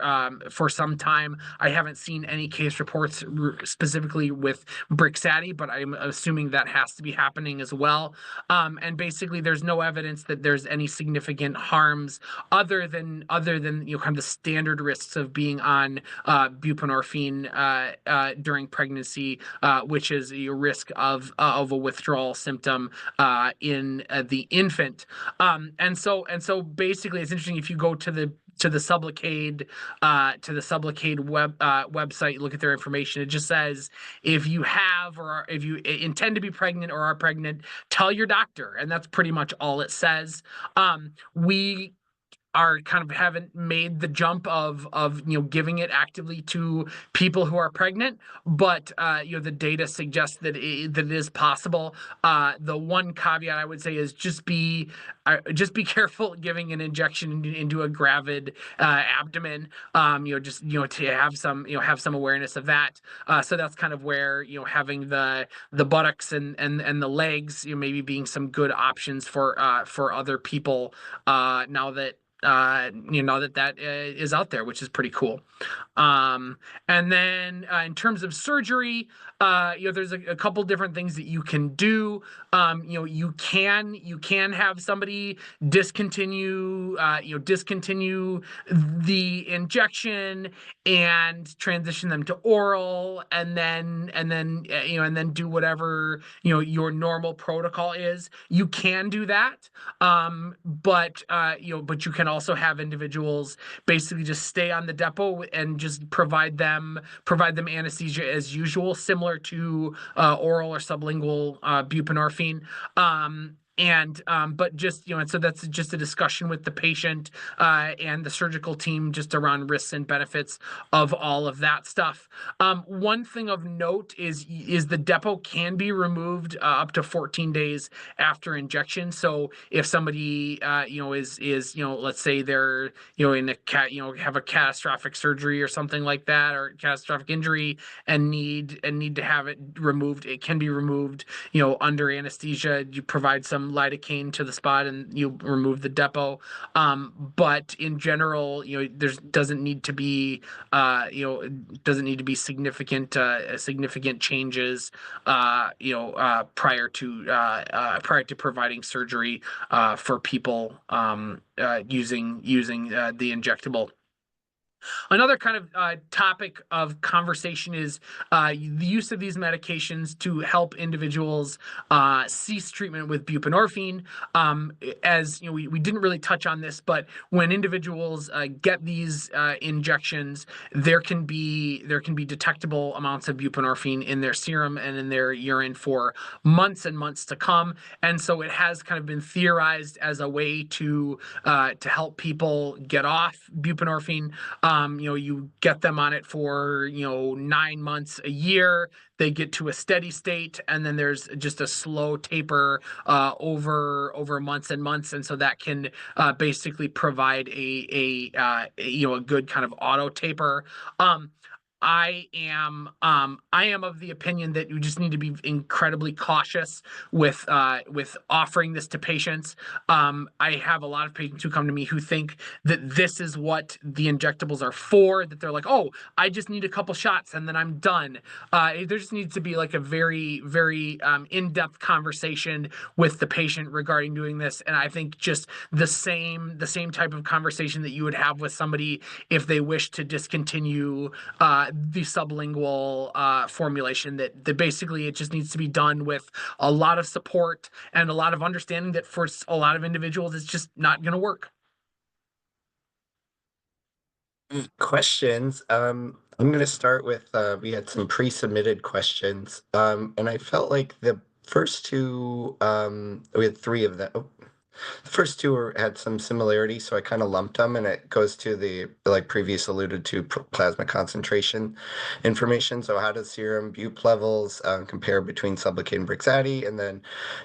some time. I haven't seen any case reports specifically with Brixadi, but I'm assuming that has to be happening as well. And basically, there's no evidence that there's any significant harms other than kind of the standard risks of being on buprenorphine during pregnancy, which is a risk of a withdrawal symptom in the infant. And so basically, it's interesting if you go to the Sublocade website, look at their information. It just says if you have or if you intend to be pregnant or are pregnant, tell your doctor, and that's pretty much all it says. We haven't made the jump of giving it actively to people who are pregnant, but the data suggests that it is possible. The one caveat I would say is just be careful giving an injection into a gravid abdomen. To have some awareness of that. So that's kind of where having the buttocks and the legs maybe being some good options for other people now that that is out there, which is pretty cool. And then in terms of surgery, there's a couple different things that you can do. You can have somebody discontinue the injection and transition them to oral, and then do whatever your normal protocol is. You can do that, but you can also have individuals basically just stay on the depot and just provide them anesthesia as usual, similar to oral or sublingual buprenorphine. But just and so that's just a discussion with the patient and the surgical team just around risks and benefits of all of that stuff. One thing of note is the depot can be removed up to 14 days after injection. So if somebody is let's say they're in have a catastrophic surgery or something like that, or catastrophic injury, and need to have it removed, it can be removed under anesthesia. You provide some lidocaine to the spot and you remove the depot. But in general, there doesn't need to be significant changes prior to providing surgery for people using the injectable. Another kind of topic of conversation is the use of these medications to help individuals cease treatment with buprenorphine. As we didn't really touch on this, but when individuals get these injections, there can be detectable amounts of buprenorphine in their serum and in their urine for months and months to come. And so it has kind of been theorized as a way to help people get off buprenorphine. You get them on it for 9 months, a year. They get to a steady state, and then there's just a slow taper over months and months, and so that can basically provide a good kind of auto taper. I am of the opinion that you just need to be incredibly cautious with offering this to patients. I have a lot of patients who come to me who think that this is what the injectables are for, that they're like, oh, I just need a couple shots and then I'm done. There just needs to be like a very, very in-depth conversation with the patient regarding doing this. And I think just the same type of conversation that you would have with somebody if they wish to discontinue the sublingual formulation, that basically it just needs to be done with a lot of support and a lot of understanding that for a lot of individuals it's just not going to work. Questions. I'm going to start with we had some pre-submitted questions, and I felt like the first two, we had three of them. The first two had some similarity, so I kind of lumped them, and it goes to the like previous alluded to plasma concentration information. So how does serum bup levels compare between Sublocade and Brixadi, and then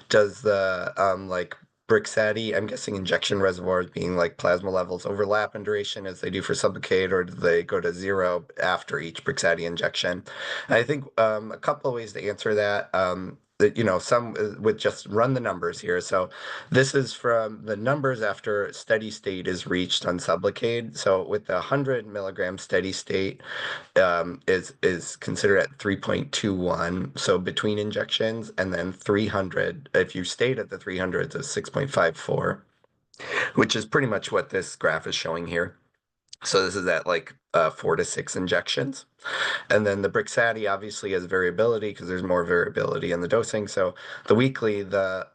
does the like Brixadi, I'm guessing injection reservoirs being like plasma levels overlap in duration as they do for Sublocade, or do they go to zero after each Brixadi injection? And I think a couple of ways to answer that. That some would just run the numbers here. So this is from the numbers after steady state is reached on Sublocade. So with the 100 milligram steady state is considered at 3.21. So between injections, and then 300, if you stayed at the 300s, is 6.54, which is pretty much what this graph is showing here. So this is at like 4 to 6 injections. And then the Brixadi obviously has variability because there's more variability in the dosing. So the weekly, the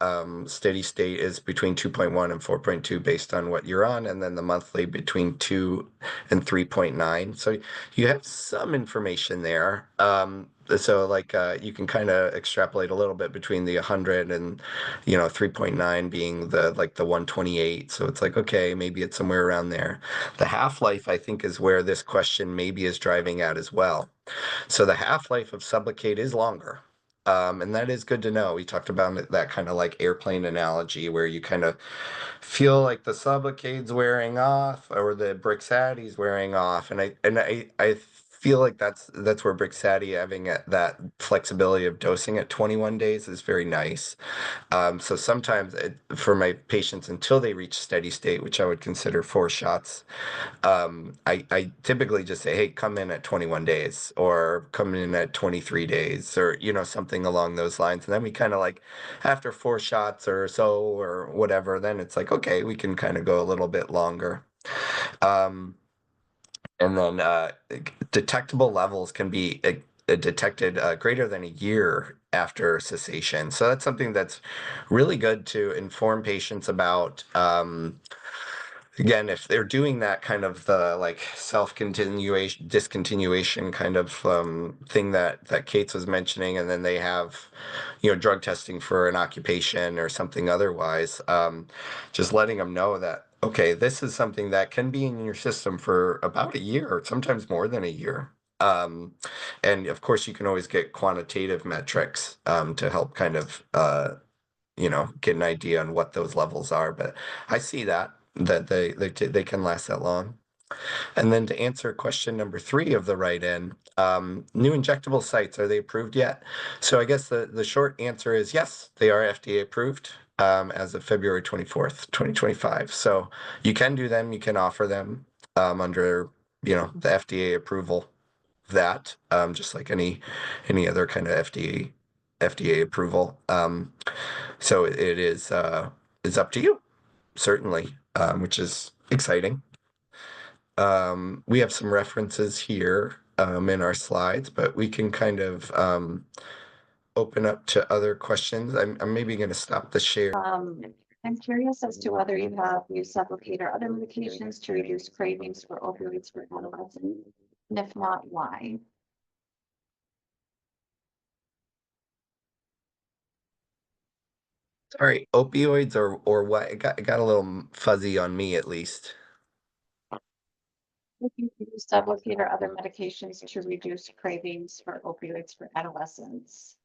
steady state is between 2.1 and 4.2 based on what you're on. And then the monthly between 2 and 3.9. So you have some information there. So like you can kind of extrapolate a little bit between the 100 and 3.9 being the 128. So it's like, okay, maybe it's somewhere around there. The half-life, I think, is where this question maybe is driving at as well. So the half-life of Sublocade is longer. And that is good to know. We talked about that kind of like airplane analogy where you kind of feel like the Sublocade's wearing off or the Brixadi's wearing off. And I feel like that's where Brixadi having that flexibility of dosing at 21 days is very nice. So sometimes for my patients until they reach steady state, which I would consider 4 shots, I typically just say, hey, come in at 21 days or come in at 23 days or, something along those lines. And then we kind of like after 4 shots or so or whatever, then it's like, okay, we can kind of go a little bit longer. And then detectable levels can be detected greater than a year after cessation. So that's something that's really good to inform patients about. Again, if they're doing that kind of like self-continuation, discontinuation kind of thing that Kate's was mentioning, and then they have, drug testing for an occupation or something otherwise, just letting them know that, okay, this is something that can be in your system for about a year, or sometimes more than a year. And of course, you can always get quantitative metrics to help kind of get an idea on what those levels are. But I see that they can last that long. And then to answer question number 3 of the write-in, new injectable sites, are they approved yet? So I guess the short answer is yes, they are FDA approved as of February 24th, 2025. So you can do them, you can offer them under the FDA approval of that, just like any other kind of FDA approval. So it is up to you, certainly, which is exciting. We have some references here in our slides, but we can kind of open up to other questions. I'm maybe going to stop the share. I'm curious as to whether you have used Sublocade or other medications to reduce cravings for opioids for adolescents, and if not, why? Sorry, opioids or what? It got a little fuzzy on me at least. If you use Sublocade or other medications to reduce cravings for opioids for adolescents.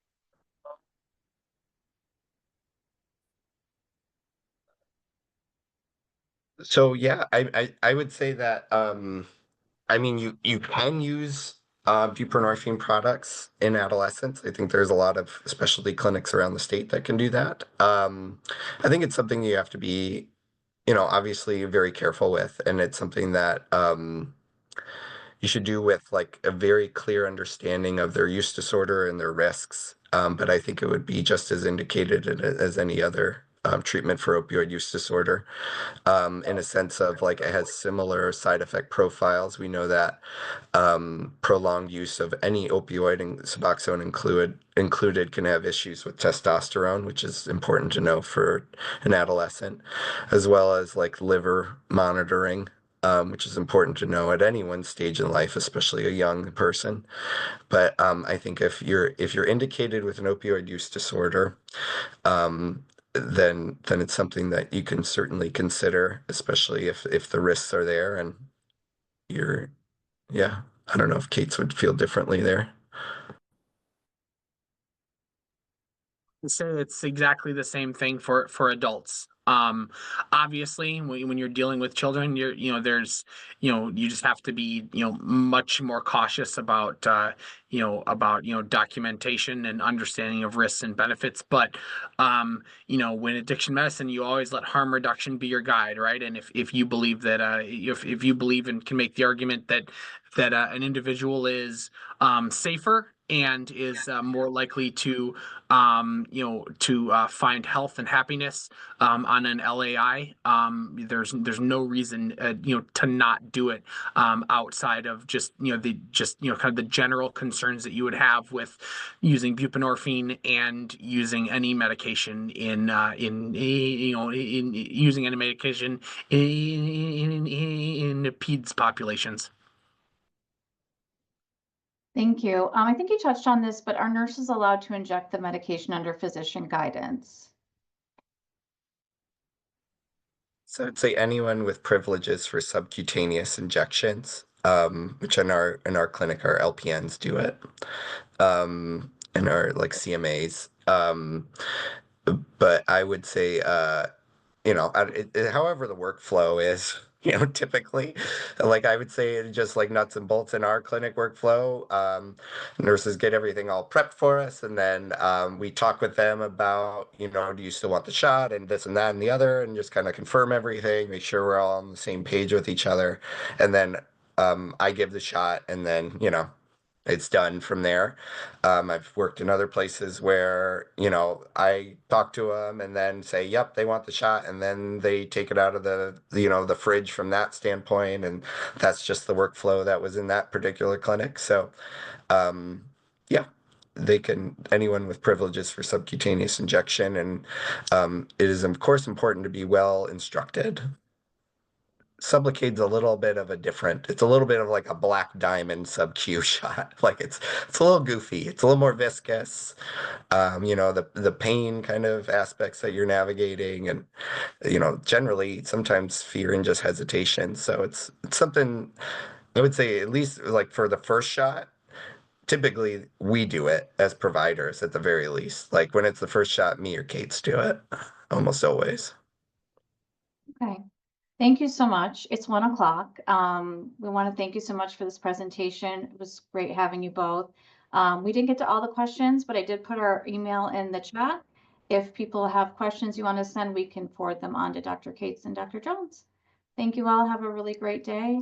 So yeah, I would say that I mean you can use buprenorphine products in adolescents. I think there's a lot of specialty clinics around the state that can do that. I think it's something you have to be, obviously very careful with, and it's something that you should do with like a very clear understanding of their use disorder and their risks. But I think it would be just as indicated as any other treatment for opioid use disorder, in a sense of like it has similar side effect profiles. We know that prolonged use of any opioid, and Suboxone included, can have issues with testosterone, which is important to know for an adolescent, as well as like liver monitoring, which is important to know at any one stage in life, especially a young person. But I think if you're indicated with an opioid use disorder, then it's something that you can certainly consider, especially if the risks are there and you're, yeah. I don't know if Kate's would feel differently there. Say it's exactly the same thing for adults. Obviously, when you're dealing with children, there's, you just have to be, much more cautious about, documentation and understanding of risks and benefits. But, when addiction medicine, you always let harm reduction be your guide, right? And if you believe that, if you believe and can make the argument that an individual is safer and is more likely to find health and happiness on an LAI. There's no reason to not do it outside of just kind of the general concerns that you would have with using buprenorphine and using any medication in using any medication in peds populations. Thank you. I think you touched on this, but are nurses allowed to inject the medication under physician guidance? So I'd say anyone with privileges for subcutaneous injections, which in our clinic, our LPNs do it, and our like CMAs. But I would say, however the workflow is, typically. Like I would say it's just like nuts and bolts in our clinic workflow. Nurses get everything all prepped for us, and then we talk with them about, do you still want the shot and this and that and the other, and just kind of confirm everything, make sure we're all on the same page with each other. And then I give the shot, and then, it's done from there. I've worked in other places where, I talk to them and then say, yep, they want the shot. And then they take it out of the fridge from that standpoint. And that's just the workflow that was in that particular clinic. So, yeah, anyone with privileges for subcutaneous injection. And it is, of course, important to be well instructed. Sublocade's a little bit of it's a little bit of like a black diamond sub-Q shot. Like it's a little goofy. It's a little more viscous. The pain kind of aspects that you're navigating, and generally sometimes fear and just hesitation. So it's something I would say, at least like for the first shot, typically we do it as providers at the very least. Like when it's the first shot, me or Kate's do it almost always. Okay. Thank you so much. It's 1 o'clock. We want to thank you so much for this presentation. It was great having you both. We didn't get to all the questions, but I did put our email in the chat. If people have questions you want to send, we can forward them on to Dr. Cates and Dr. Jones. Thank you all. Have a really great day.